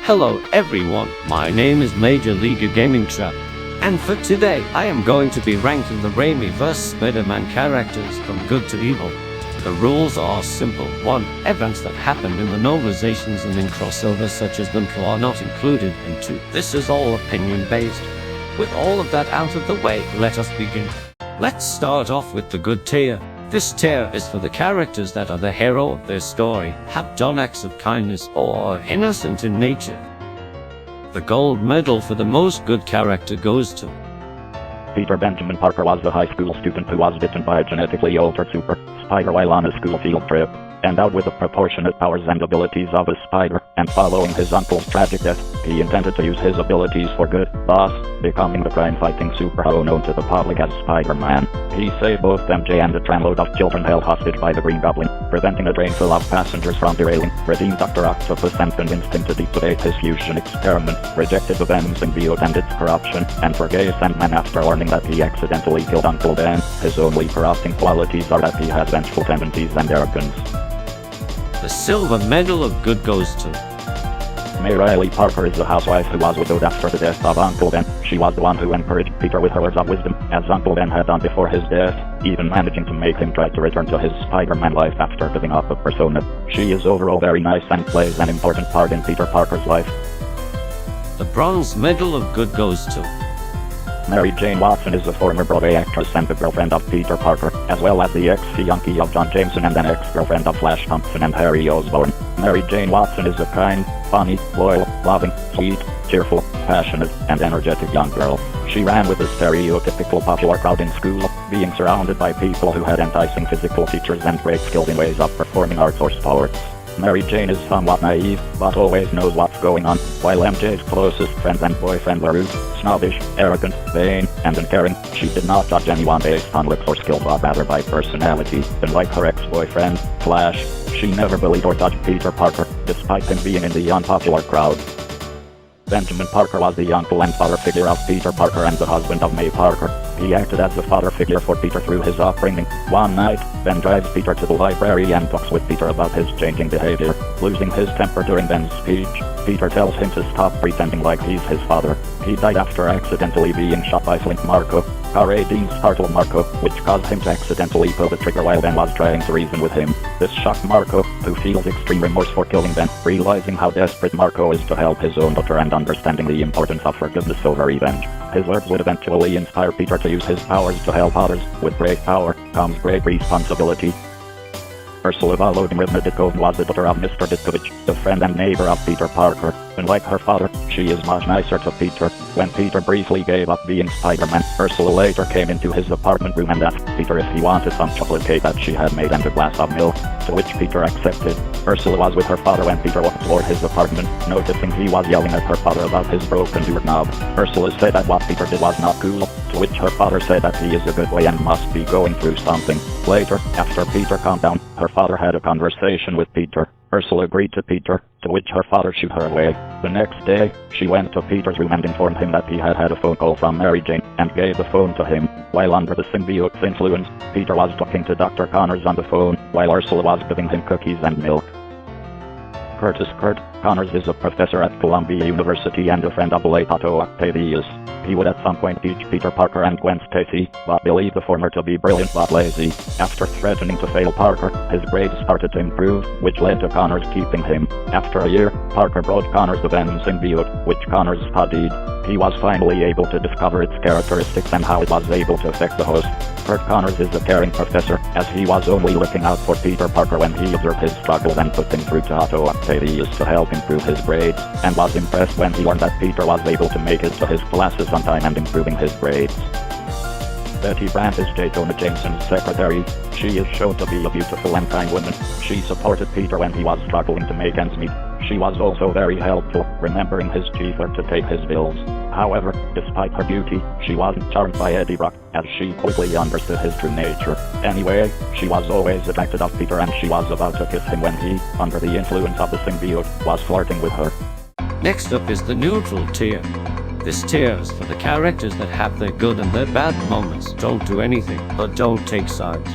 Hello everyone, my name is Major League Gaming Trap, and for today I am going to be ranking the Raimiverse Spider-Man characters from good to evil. The rules are simple. 1. Events that happened in the novelizations and in crossovers such as them are not included. And 2. This is all opinion based. With all of that out of the way, let us begin. Let's start off with the good tier. This tier is for the characters that are the hero of their story, have done acts of kindness, or are innocent in nature. The gold medal for the most good character goes to Peter Benjamin Parker was the high school student who was bitten by a genetically altered super spider while on a school field trip. Endowed with the proportionate powers and abilities of a spider, and following his uncle's tragic death, he intended to use his abilities for good, thus becoming the crime-fighting superhero known to the public as Spider-Man. He saved both MJ and a tramload of children held hostage by the Green Goblin, preventing a train full of passengers from derailing, redeemed Dr. Octopus and convinced him to deactivate his fusion experiment, rejected the Venom symbiote and its corruption, and forgave Sandman after learning that he accidentally killed Uncle Ben. His only corrupting qualities are that he has vengeful tendencies and arrogance. The silver medal of good goes to May Riley Parker is a housewife who was widowed after the death of Uncle Ben. She was the one who encouraged Peter with her words of wisdom, as Uncle Ben had done before his death, even managing to make him try to return to his Spider-Man life after giving up a persona. She is overall very nice and plays an important part in Peter Parker's life. The bronze medal of good goes to Mary Jane Watson is a former Broadway actress and the girlfriend of Peter Parker, as well as the ex-fiancée of John Jameson and an ex-girlfriend of Flash Thompson and Harry Osborn. Mary Jane Watson is a kind, funny, loyal, loving, sweet, cheerful, passionate, and energetic young girl. She ran with the stereotypical popular crowd in school, being surrounded by people who had enticing physical features and great skills in ways of performing arts or sports. Mary Jane is somewhat naive, but always knows what's going on, while MJ's closest friends and boyfriend were rude, snobbish, arrogant, vain, and uncaring. She did not judge anyone based on looks or skills, but rather by personality. And like her ex-boyfriend, Flash, she never bullied or judged Peter Parker, despite him being in the unpopular crowd. Benjamin Parker was the uncle and father figure of Peter Parker and the husband of May Parker. He acted as the father figure for Peter through his upbringing. One night, Ben drives Peter to the library and talks with Peter about his changing behavior. Losing his temper during Ben's speech, Peter tells him to stop pretending like he's his father. He died after accidentally being shot by Flint Marko. Dean startled Marko, which caused him to accidentally pull the trigger while Ben was trying to reason with him. This shocked Marko, who feels extreme remorse for killing Ben, realizing how desperate Marko is to help his own daughter and understanding the importance of forgiveness over revenge. His words would eventually inspire Peter to use his powers to help others. With great power comes great responsibility. Ursula Volodymyrovna was the daughter of Mr. Ditkovich, the friend and neighbor of Peter Parker. Unlike her father, she is much nicer to Peter. When Peter briefly gave up being Spider-Man, Ursula later came into his apartment room and asked Peter if he wanted some chocolate cake that she had made and a glass of milk, to which Peter accepted. Ursula was with her father when Peter walked toward his apartment, noticing he was yelling at her father about his broken doorknob. Ursula said that what Peter did was not cool, to which her father said that he is a good boy and must be going through something. Later, after Peter calmed down, her father had a conversation with Peter. Ursula agreed to Peter, to which her father shooed her away. The next day, she went to Peter's room and informed him that he had had a phone call from Mary Jane, and gave the phone to him. While under the symbiote's influence, Peter was talking to Dr. Connors on the phone, while Ursula was giving him cookies and milk. Kurt Connors is a professor at Columbia University and a friend of late Otto Octavius. He would at some point teach Peter Parker and Gwen Stacy, but believed the former to be brilliant but lazy. After threatening to fail Parker, his grades started to improve, which led to Connors keeping him. After a year, Parker brought Connors the Venom symbiote, which Connors studied. He was finally able to discover its characteristics and how it was able to affect the host. Kurt Connors is a caring professor, as he was only looking out for Peter Parker when he observed his struggles and put him through to Otto Octavius to help improve his grades, and was impressed when he learned that Peter was able to make it to his classes on time and improving his grades. Betty Brant is J. Jonah Jameson's secretary. She is shown to be a beautiful and kind woman. She supported Peter when he was struggling to make ends meet. She was also very helpful, remembering his chief work to take his bills. However, despite her beauty, she wasn't charmed by Eddie Brock, as she quickly understood his true nature. Anyway, she was always attracted of Peter and she was about to kiss him when he, under the influence of the symbiote, was flirting with her. Next up is the neutral tier. This tier is for the characters that have their good and their bad moments, don't do anything, but don't take sides.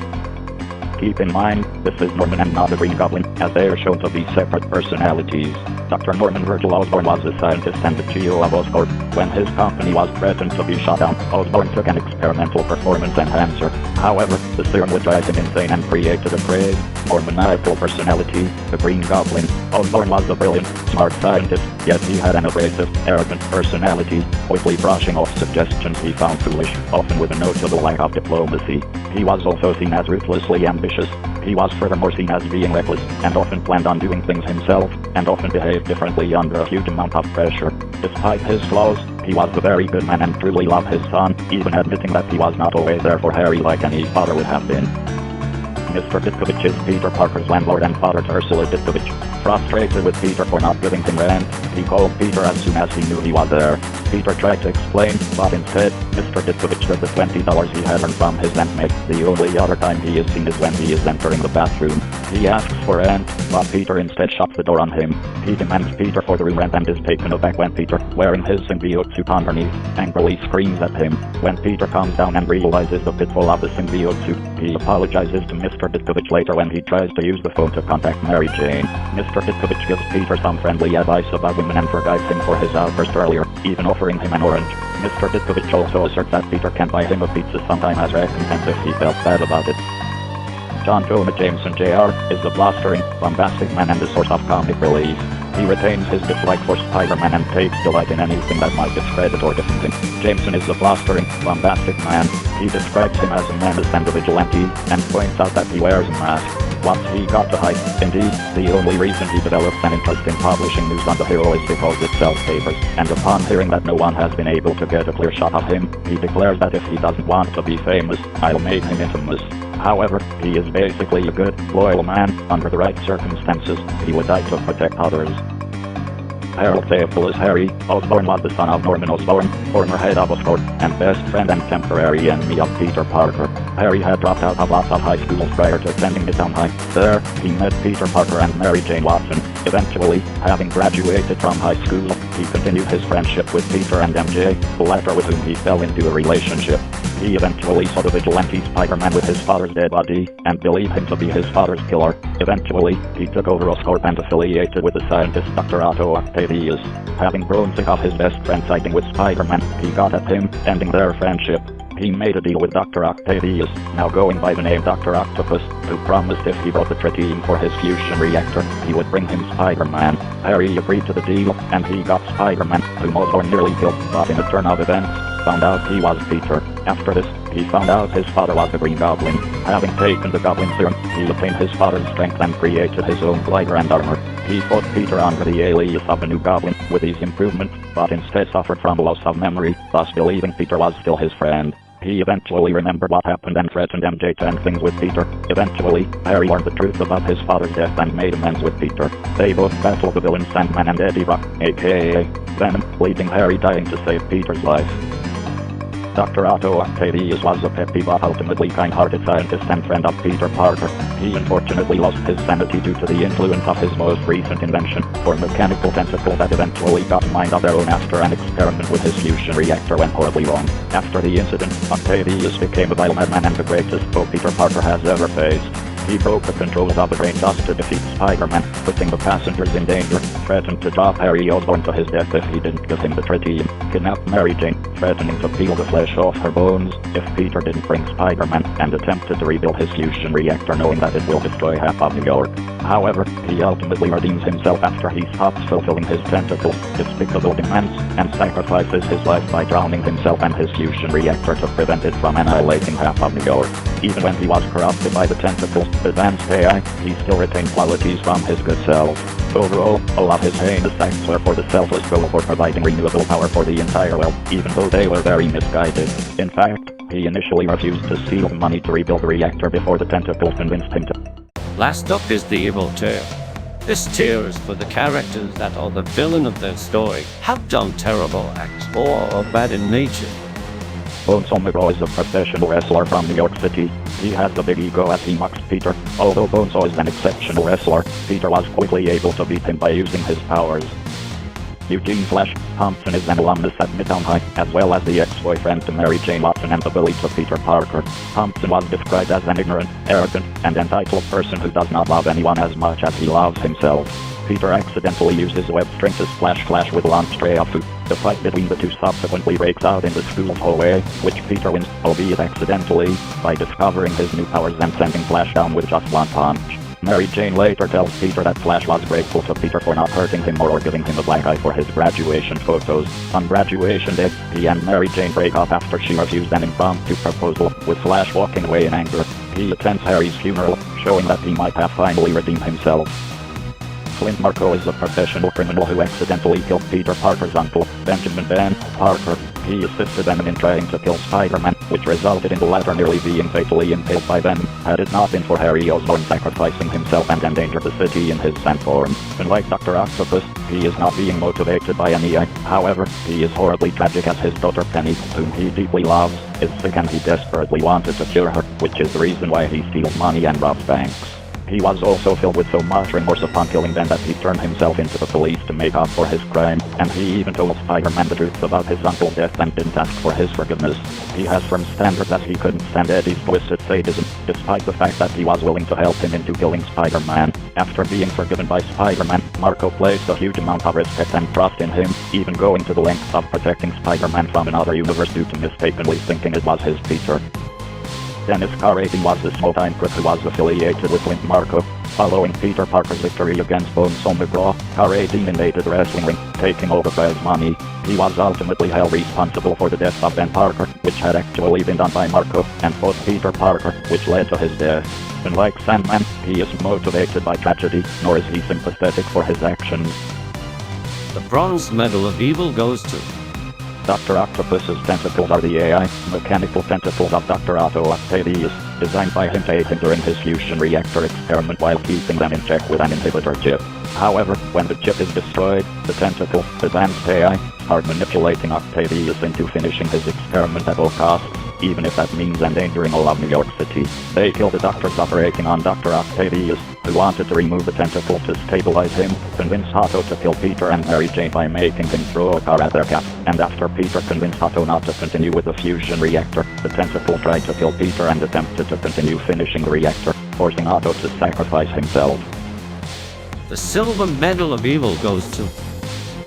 Keep in mind, this is Norman and not the Green Goblin, as they are shown to be separate personalities. Dr. Norman Virgil Osborne was a scientist and the CEO of Osborne. When his company was threatened to be shut down, Osborne took an experimental performance enhancer. However, the serum would drive him insane and created a craze, more maniacal personality, the Green Goblin. Osborne was a brilliant, smart scientist, yet he had an abrasive, arrogant personality, quickly brushing off suggestions he found foolish, often with a notable lack of diplomacy. He was also seen as ruthlessly ambitious. He was furthermore seen as being reckless, and often planned on doing things himself, and often behaved differently under a huge amount of pressure. Despite his flaws, he was a very good man and truly loved his son, even admitting that he was not always there for Harry like any father would have been. Mr. Ditkovich is Peter Parker's landlord and father to Ursula Ditkovich. Frustrated with Peter for not giving him rent, he called Peter as soon as he knew he was there. Peter tried to explain, but instead, Mr. Ditkovich said the $20 he had earned from his rentmate. The only other time he is seen is when he is entering the bathroom. He asks for rent, but Peter instead shuts the door on him. He demands Peter for the room rent and is taken aback when Peter, wearing his symbiote suit underneath, angrily screams at him. When Peter calms down and realizes the pitfall of the symbiote suit, he apologizes to Mr. Ditkovich later when he tries to use the phone to contact Mary Jane. Mr. Ditkovich gives Peter some friendly advice about women and forgives him for his outburst earlier, even offering him an orange. Mr. Ditkovich also asserts that Peter can buy him a pizza sometime as recompense if he felt bad about it. John Jonah Jameson Jr. is the blustering, bombastic man and the source of comic relief. He retains his dislike for Spider-Man and takes delight in anything that might discredit or defend him. Jameson is the blustering, bombastic man. He describes him as a menace and a vigilante, and points out that he wears a mask. What's he got to hide? Indeed, the only reason he develops an interest in publishing news on the hero is because it sells papers, and upon hearing that no one has been able to get a clear shot of him, he declares that if he doesn't want to be famous, I'll make him infamous. However, he is basically a good, loyal man. Under the right circumstances, he would die to protect others. Harold Faithful is Harry. Osborne was the son of Norman Osborne, former head of Oscorp, and best friend and temporary enemy of Peter Parker. Harry had dropped out of lots of high schools prior to attending Midtown High. There, he met Peter Parker and Mary Jane Watson. Eventually, having graduated from high school, he continued his friendship with Peter and MJ, the latter with whom he fell into a relationship. He eventually saw the vigilante Spider-Man with his father's dead body, and believed him to be his father's killer. Eventually, he took over Oscorp and affiliated with the scientist Dr. Otto Octavius. Having grown sick of his best friend siding with Spider-Man, he got at him, ending their friendship. He made a deal with Dr. Octavius, now going by the name Dr. Octopus, who promised if he brought the tritium for his fusion reactor, he would bring him Spider-Man. Harry agreed to the deal, and he got Spider-Man, whom Osborn nearly killed, but in a turn of events, found out he was Peter. After this, he found out his father was the Green Goblin. Having taken the Goblin Serum, he obtained his father's strength and created his own glider and armor. He fought Peter under the alias of the New Goblin with these improvements, but instead suffered from loss of memory, thus believing Peter was still his friend. He eventually remembered what happened and threatened MJ to end things with Peter. Eventually, Harry learned the truth about his father's death and made amends with Peter. They both battled the villain Sandman and Eddie Brock, aka Venom, leaving Harry dying to save Peter's life. Dr. Otto Octavius was a peppy but ultimately kind-hearted scientist and friend of Peter Parker. He unfortunately lost his sanity due to the influence of his most recent invention, for mechanical tentacles that eventually got a mind of their own after an experiment with his fusion reactor went horribly wrong. After the incident, Octavius became a vile madman and the greatest foe Peter Parker has ever faced. He broke the controls of the train just to defeat Spider-Man, putting the passengers in danger, threatened to drop Harry Osborn to his death if he didn't give him the tritium, kidnapped Mary Jane, threatening to peel the flesh off her bones if Peter didn't bring Spider-Man, and attempted to rebuild his fusion reactor knowing that it will destroy half of New York. However, he ultimately redeems himself after he stops fulfilling his tentacles' despicable demands, and sacrifices his life by drowning himself and his fusion reactor to prevent it from annihilating half of New York. Even when he was corrupted by the tentacles, advanced AI, he still retained qualities from his good self. Overall, all of his heinous acts were for the selfless goal for providing renewable power for the entire world, even though they were very misguided. In fact, he initially refused to steal the money to rebuild the reactor before the tentacles convinced him to. Last up is the evil tier. This tier is for the characters that are the villain of their story, have done terrible acts, or are bad in nature. Bonesaw McGraw is a professional wrestler from New York City. He has a big ego as he mocks Peter. Although Bonesaw is an exceptional wrestler, Peter was quickly able to beat him by using his powers. Eugene Flash Thompson is an alumnus at Midtown High, as well as the ex-boyfriend to Mary Jane Watson and the bully to Peter Parker. Thompson was described as an ignorant, arrogant, and entitled person who does not love anyone as much as he loves himself. Peter accidentally uses a web string to splash Flash with launch Treyafu. The fight between the two subsequently breaks out in the school's hallway, which Peter wins, albeit accidentally, by discovering his new powers and sending Flash down with just one punch. Mary Jane later tells Peter that Flash was grateful to Peter for not hurting him or giving him a black eye for his graduation photos. On graduation day, he and Mary Jane break up after she refused an impromptu proposal, with Flash walking away in anger. He attends Harry's funeral, showing that he might have finally redeemed himself. Clint Marco is a professional criminal who accidentally killed Peter Parker's uncle, Benjamin Ben Parker. He assisted Venom in trying to kill Spider-Man, which resulted in the latter nearly being fatally impaled by Venom, had it not been for Harry Osborn sacrificing himself and endangered the city in his sand form. Unlike Dr. Octopus, he is not being motivated by any eye. However, he is horribly tragic as his daughter Penny, whom he deeply loves, is sick and he desperately wanted to cure her, which is the reason why he steals money and robs banks. He was also filled with so much remorse upon killing Ben that he turned himself into the police to make up for his crime, and he even told Spider-Man the truth about his uncle's death and didn't ask for his forgiveness. He has firm standards as he couldn't stand Eddie's twisted sadism, despite the fact that he was willing to help him into killing Spider-Man. After being forgiven by Spider-Man, Marco placed a huge amount of respect and trust in him, even going to the lengths of protecting Spider-Man from another universe due to mistakenly thinking it was his Peter. Dennis Carradine was the small-time crook who was affiliated with Clint Marco. Following Peter Parker's victory against Bonesaw McGraw, Carradine invaded the wrestling ring, taking over Bell's money. He was ultimately held responsible for the death of Ben Parker, which had actually been done by Marco, and fought Peter Parker, which led to his death. Unlike Sandman, he is motivated by tragedy, nor is he sympathetic for his actions. The Bronze Medal of Evil goes to Dr. Octopus's tentacles are the AI, mechanical tentacles of Dr. Otto Octavius, designed by him to aid him during his fusion reactor experiment while keeping them in check with an inhibitor chip. However, when the chip is destroyed, the tentacles, advanced AI, start manipulating Octavius into finishing his experiment at all costs, even if that means endangering all of New York City. They kill the doctors operating on Dr. Octavius, who wanted to remove the tentacle to stabilize him, convince Otto to kill Peter and Mary Jane by making him throw a car at their cap, and after Peter convinced Otto not to continue with the fusion reactor, the tentacle tried to kill Peter and attempted to continue finishing the reactor, forcing Otto to sacrifice himself. The Silver Medal of Evil goes to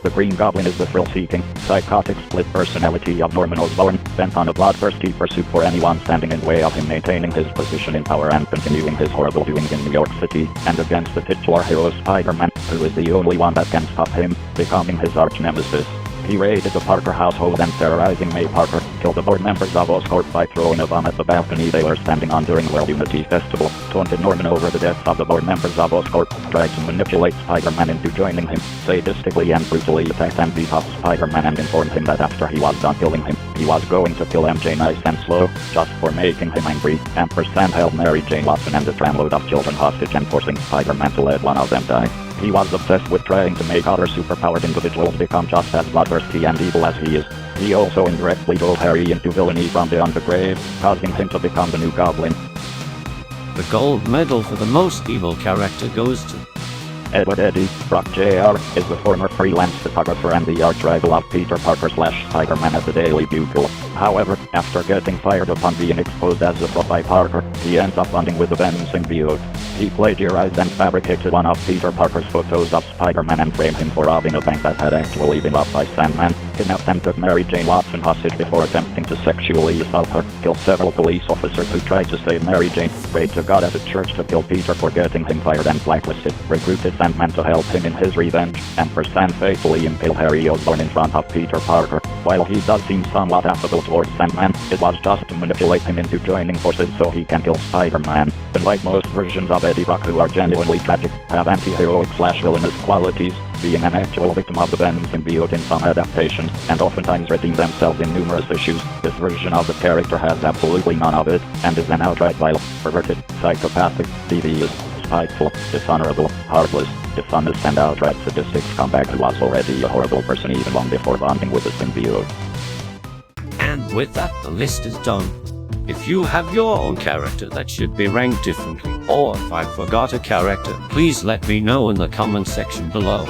The Green Goblin is the thrill-seeking, psychotic split personality of Norman Osborn, bent on a bloodthirsty pursuit for anyone standing in the way of him maintaining his position in power and continuing his horrible doings in New York City, and against the titular hero Spider-Man, who is the only one that can stop him, becoming his arch-nemesis. He raided the Parker household and terrorizing May Parker, killed the board members of Oscorp by throwing a bomb at the balcony they were standing on during World Unity Festival, taunted Norman over the deaths of the board members of Oscorp, tried to manipulate Spider-Man into joining him, sadistically and brutally attacked and beat up Spider-Man and informed him that after he was done killing him, he was going to kill MJ nice and slow, just for making him angry. Ampersand held Mary Jane Watson and a tramload of children hostage and forcing Spider-Man to let one of them die. He was obsessed with trying to make other superpowered individuals become just as bloodthirsty and evil as he is. He also indirectly drove Harry into villainy from beyond the grave, causing him to become the new Goblin. The Gold Medal for the most evil character goes to Edward Eddie Brock Jr. is the former freelance photographer and the arch-rival of Peter Parker/Spider-Man at the Daily Bugle. However, after getting fired upon being exposed as a fraud by Parker, he ends up bonding with the Venom symbiote. He plagiarized and fabricated one of Peter Parker's photos of Spider-Man and framed him for robbing a bank that had actually been robbed by Sandman, kidnapped and took Mary Jane Watson hostage before attempting to sexually assault her, killed several police officers who tried to save Mary Jane, prayed to God at a church to kill Peter for getting him fired and blacklisted, recruited Sandman to help him in his revenge, and Sand fatally impaled Harry Osborn in front of Peter Parker. While he does seem somewhat affable towards Sandman, it was just to manipulate him into joining forces so he can kill Spider-Man. Unlike most versions of Eddie Brock who are genuinely tragic, have anti-heroic/villainous qualities, being an actual victim of the Venom symbiote in some adaptations, and oftentimes redeem themselves in numerous issues, this version of the character has absolutely none of it, and is an outright vile, perverted, psychopathic, devious, spiteful, dishonorable, heartless, dishonest and outright sadistic scumbag who was already a horrible person even long before bonding with the symbiote. And with that, the list is done. If you have your own character that should be ranked differently, or if I forgot a character, please let me know in the comment section below.